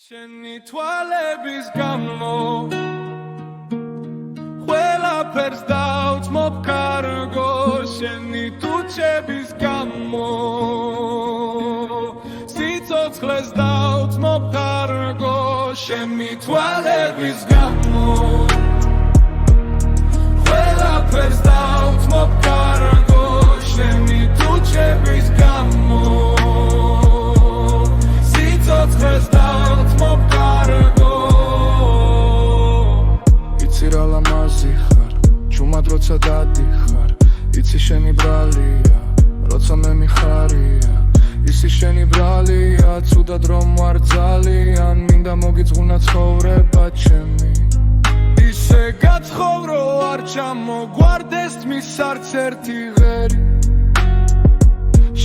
შენი თვალების გამო ყველაფერს დავწმობ კარგო შენი თუჩების გამო სიცოცხლეს დავწმობ კარგო შენი თვალების გამო ყველაფერს დავწმობ კარგო შენი თუჩების გამო სიცოცხლეს დავწმობ კარგო იცი რა ლამაზი ხარ ჩუმად როცა დადიხარ იცი შენი ბრალია როცა მე მიხარია ისი შენი ბრალია ცუდად რომ ვარ ძალიან მინდა მოგიძღვნა ცხოვრება ჩემი ისე გაცხოვრო არ ჩამოგვარდეს თმის არც ერთი ღერი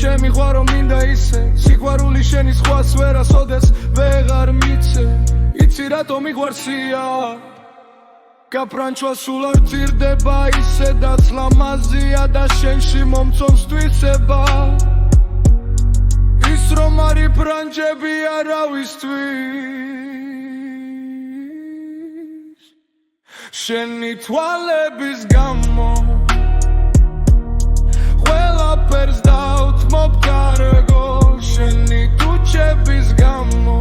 შემიყვარო მინდა ისე სიყვარული შენი სხვას ვერასოდეს ვეღარ მიცე იცი რატო მიყვარსია გაფრანჩვა სულ არ ვწირდება ისედაც ლამაზია და შენში მომწონს თვისება ის რომ არი ფრანჯები არავისთვის შენი თვალების გამო ყველაფერს დავწმობ კარგო შენი თუჩების გამო